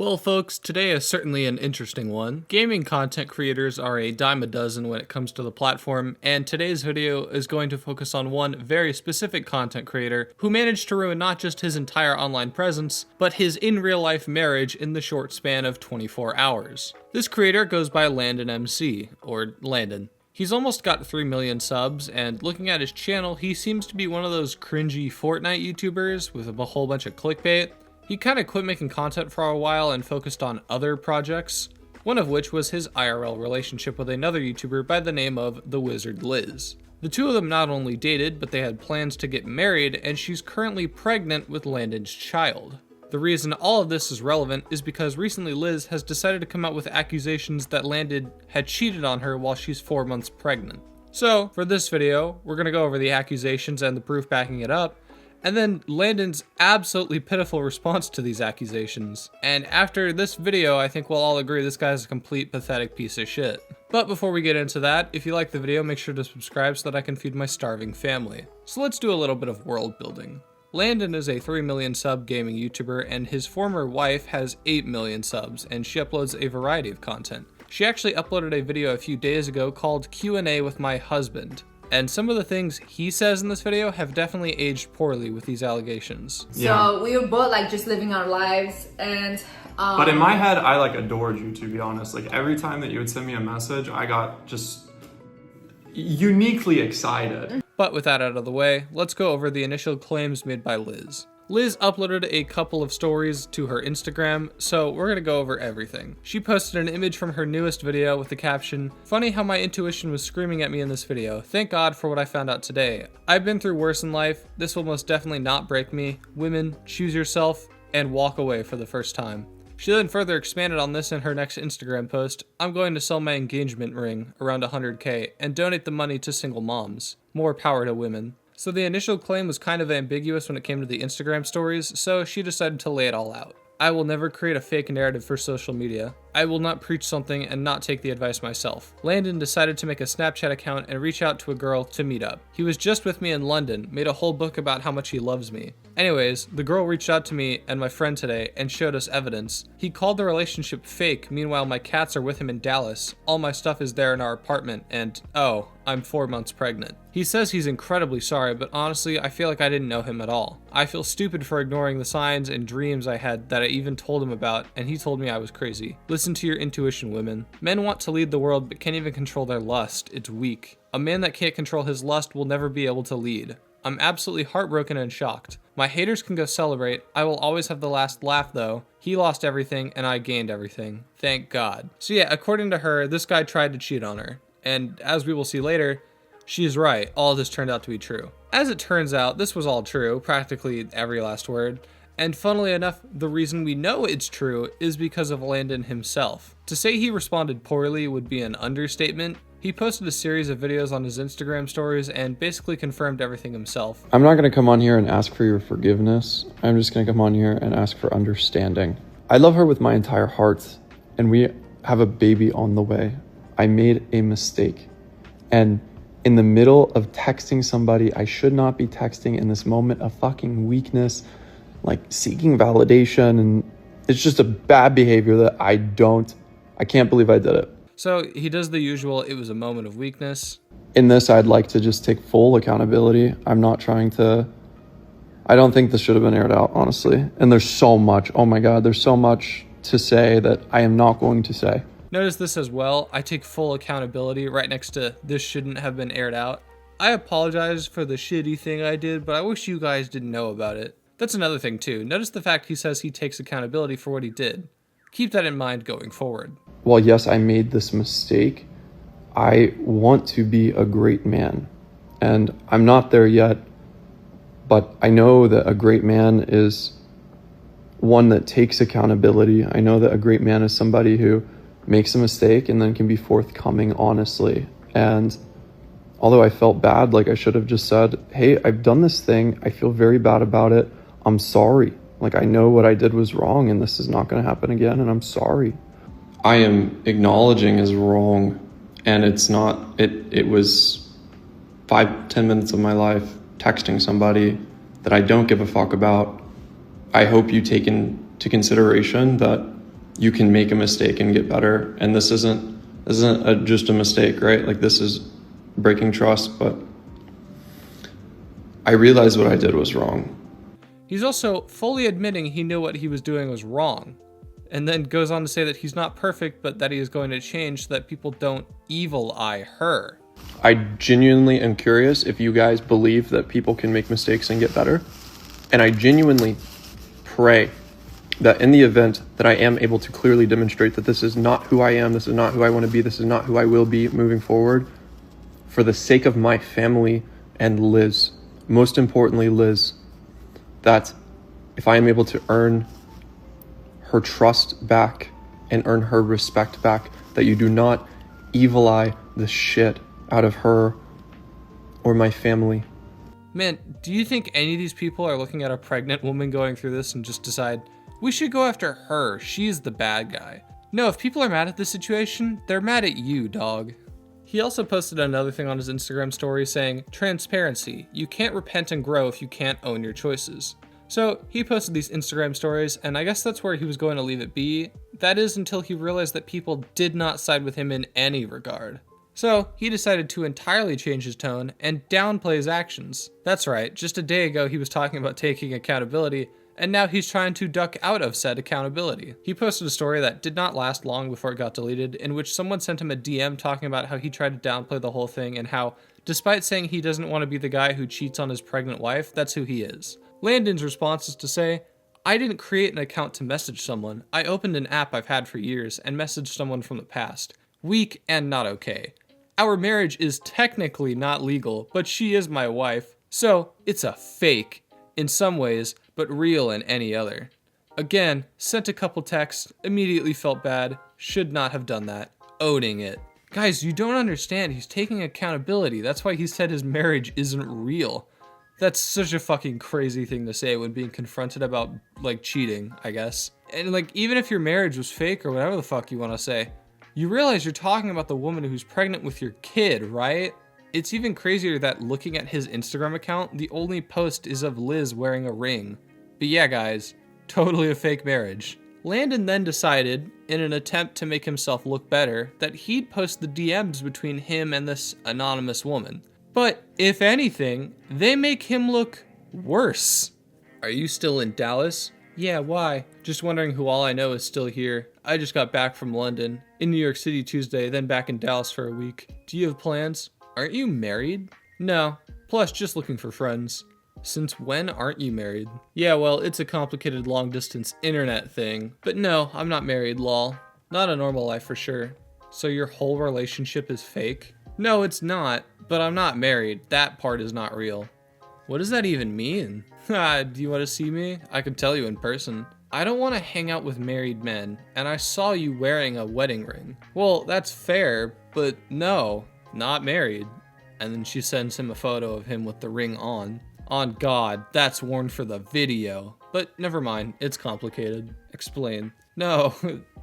Well, folks, today is certainly an interesting one. Gaming content creators are a dime a dozen when it comes to the platform, and today's video is going to focus on one very specific content creator who managed to ruin not just his entire online presence, but his in-real-life marriage in the short span of 24 hours. This creator goes by LandonMC, or Landon. He's almost got 3 million subs, and looking at his channel, he seems to be one of those cringy Fortnite YouTubers with a whole bunch of clickbait. He kind of quit making content for a while and focused on other projects, one of which was his IRL relationship with another YouTuber by the name of TheWizardLiz. The two of them not only dated, but they had plans to get married, and she's currently pregnant with Landon's child. The reason all of this is relevant is because recently Liz has decided to come out with accusations that Landon had cheated on her while she's 4 months pregnant. So, for this video, we're going to go over the accusations and the proof backing it up, and then Landon's absolutely pitiful response to these accusations. And after this video, I think we'll all agree this guy's a complete pathetic piece of shit. But before we get into that, if you like the video, make sure to subscribe so that I can feed my starving family. So let's do a little bit of world building. Landon is a 3 million sub gaming YouTuber, and his former wife has 8 million subs, and she uploads a variety of content. She actually uploaded a video a few days ago called Q&A with my husband. And some of the things he says in this video have definitely aged poorly with these allegations. So we were both like just living our lives, and but in my head, I like adored you, to be honest. Like every time that you would send me a message, I got just uniquely excited. But with that out of the way, let's go over the initial claims made by Liz. Liz uploaded a couple of stories to her Instagram, so we're gonna go over everything. She posted an image from her newest video with the caption, "Funny how my intuition was screaming at me in this video. Thank God for what I found out today. I've been through worse in life. This will most definitely not break me. Women, choose yourself and walk away for the first time." She then further expanded on this in her next Instagram post. "I'm going to sell my engagement ring, around 100K, and donate the money to single moms. More power to women." So the initial claim was kind of ambiguous when it came to the Instagram stories, so she decided to lay it all out. "I will never create a fake narrative for social media. I will not preach something and not take the advice myself. Landon decided to make a Snapchat account and reach out to a girl to meet up. He was just with me in London, made a whole book about how much he loves me. Anyways, the girl reached out to me and my friend today and showed us evidence. He called the relationship fake, meanwhile my cats are with him in Dallas. All my stuff is there in our apartment, and oh, I'm 4 months pregnant." He says he's incredibly sorry, but honestly, I feel like I didn't know him at all. I feel stupid for ignoring the signs and dreams I had that I even told him about, and he told me I was crazy. Listen to your intuition, women. Men want to lead the world but can't even control their lust. It's weak. A man that can't control his lust will never be able to lead. I'm absolutely heartbroken and shocked. My haters can go celebrate. I will always have the last laugh though. He lost everything and I gained everything. Thank God. So yeah, according to her, this guy tried to cheat on her. And as we will see later, she's right. All of this turned out to be true. As it turns out, this was all true, practically every last word. And funnily enough, the reason we know it's true is because of Landon himself. To say he responded poorly would be an understatement. He posted a series of videos on his Instagram stories and basically confirmed everything himself. "I'm not going to come on here and ask for your forgiveness. I'm just going to come on here and ask for understanding. I love her with my entire heart, and we have a baby on the way. I made a mistake. And in the middle of texting somebody I should not be texting in this moment of fucking weakness, like seeking validation, and it's just a bad behavior that I can't believe I did it." So he does the usual, it was a moment of weakness. In this, I'd like to just take full accountability. I'm not trying to, I don't think this should have been aired out, honestly. And there's so much, oh my God, there's so much to say that I am not going to say. Notice this as well. I take full accountability right next to this shouldn't have been aired out. I apologize for the shitty thing I did, but I wish you guys didn't know about it. That's another thing too. Notice the fact he says he takes accountability for what he did. Keep that in mind going forward. While yes, I made this mistake, I want to be a great man. And I'm not there yet, but I know that a great man is one that takes accountability. I know that a great man is somebody who makes a mistake and then can be forthcoming honestly. And although I felt bad, like I should have just said, "Hey, I've done this thing. I feel very bad about it. I'm sorry. Like I know what I did was wrong and this is not going to happen again, and I'm sorry." I am acknowledging is wrong, and it's not, it was 5-10 minutes of my life texting somebody that I don't give a fuck about. I hope you take into consideration that you can make a mistake and get better. And this isn't just a mistake, right? Like, this is breaking trust, but I realized what I did was wrong. He's also fully admitting he knew what he was doing was wrong, and then goes on to say that he's not perfect, but that he is going to change so that people don't evil eye her. I genuinely am curious if you guys believe that people can make mistakes and get better. And I genuinely pray that in the event that I am able to clearly demonstrate that this is not who I am, this is not who I want to be, this is not who I will be moving forward, for the sake of my family and Liz, most importantly Liz, that if I am able to earn her trust back and earn her respect back, that you do not evil eye the shit out of her or my family. Man, do you think any of these people are looking at a pregnant woman going through this and just decide, we should go after her, she's the bad guy? No, if people are mad at this situation, they're mad at you, dog. He also posted another thing on his Instagram story saying, transparency, you can't repent and grow if you can't own your choices. So he posted these Instagram stories, and I guess that's where he was going to leave it be. That is until he realized that people did not side with him in any regard. So he decided to entirely change his tone and downplay his actions. That's right, just a day ago he was talking about taking accountability, and now he's trying to duck out of said accountability. He posted a story that did not last long before it got deleted, in which someone sent him a DM talking about how he tried to downplay the whole thing and how, despite saying he doesn't want to be the guy who cheats on his pregnant wife, that's who he is. Landon's response is to say, I didn't create an account to message someone. I opened an app I've had for years and messaged someone from the past. Weak and not okay. Our marriage is technically not legal, but she is my wife, so it's a fake in some ways, but real in any other. Again, sent a couple texts, immediately felt bad, should not have done that, owning it. Guys, you don't understand, he's taking accountability, that's why he said his marriage isn't real. That's such a fucking crazy thing to say when being confronted about, like, cheating, I guess. And, like, even if your marriage was fake or whatever the fuck you want to say, you realize you're talking about the woman who's pregnant with your kid, right? It's even crazier that looking at his Instagram account, the only post is of Liz wearing a ring. But yeah, guys, totally a fake marriage. Landon then decided, in an attempt to make himself look better, that he'd post the DMs between him and this anonymous woman. But if anything, they make him look worse. Are you still in Dallas? Yeah, why? Just wondering who all I know is still here. I just got back from London, in New York City Tuesday, then back in Dallas for a week. Do you have plans? Aren't you married? No, plus just looking for friends. Since when aren't you married? Yeah, well, it's a complicated long-distance internet thing. But no, I'm not married, lol. Not a normal life for sure. So your whole relationship is fake? No, it's not, but I'm not married. That part is not real. What does that even mean? Do you want to see me? I can tell you in person. I don't want to hang out with married men, and I saw you wearing a wedding ring. Well, that's fair, but no, not married. And then she sends him a photo of him with the ring on. On God, that's worn for the video. But never mind, it's complicated. Explain. No,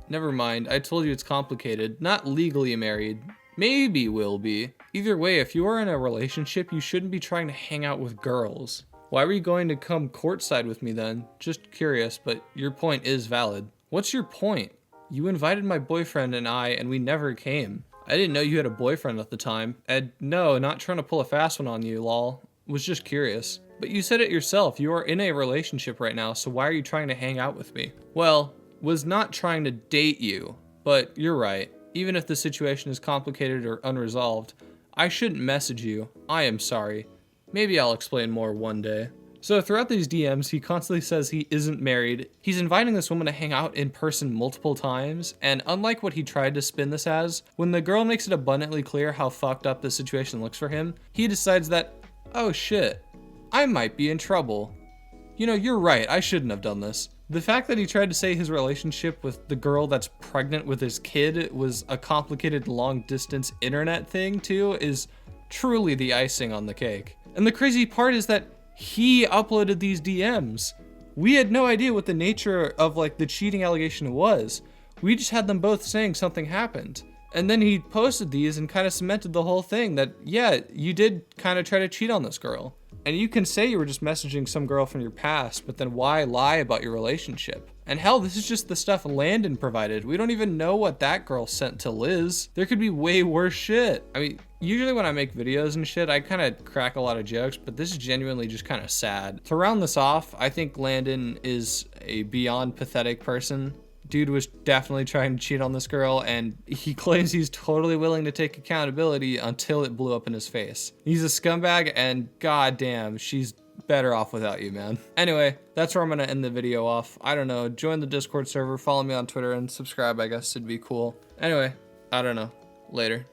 never mind, I told you it's complicated. Not legally married. Maybe will be. Either way, if you are in a relationship, you shouldn't be trying to hang out with girls. Why were you going to come courtside with me then? Just curious, but your point is valid. What's your point? You invited my boyfriend and we never came. I didn't know you had a boyfriend at the time. And no, not trying to pull a fast one on you, lol. Was just curious. But you said it yourself, you are in a relationship right now, so why are you trying to hang out with me? Well, was not trying to date you, but you're right. Even if the situation is complicated or unresolved, I shouldn't message you. I am sorry. Maybe I'll explain more one day. So throughout these DMs, he constantly says he isn't married. He's inviting this woman to hang out in person multiple times, and unlike what he tried to spin this as, when the girl makes it abundantly clear how fucked up the situation looks for him, he decides that, oh shit, I might be in trouble. You know, you're right, I shouldn't have done this. The fact that he tried to say his relationship with the girl that's pregnant with his kid was a complicated long-distance internet thing too is truly the icing on the cake. And the crazy part is that he uploaded these DMs. We had no idea what the nature of like the cheating allegation was. We just had them both saying something happened. And then he posted these and kind of cemented the whole thing that, yeah, you did kind of try to cheat on this girl. And you can say you were just messaging some girl from your past, but then why lie about your relationship? And hell, this is just the stuff Landon provided. We don't even know what that girl sent to Liz. There could be way worse shit. I mean, usually when I make videos and shit, I kind of crack a lot of jokes, but this is genuinely just kind of sad. To round this off, I think Landon is a beyond pathetic person. Dude was definitely trying to cheat on this girl, and he claims he's totally willing to take accountability until it blew up in his face. He's a scumbag, and goddamn, she's better off without you, man. Anyway, that's where I'm gonna end the video off. I don't know, join the Discord server, follow me on Twitter, and subscribe, I guess it'd be cool. Anyway, I don't know. Later.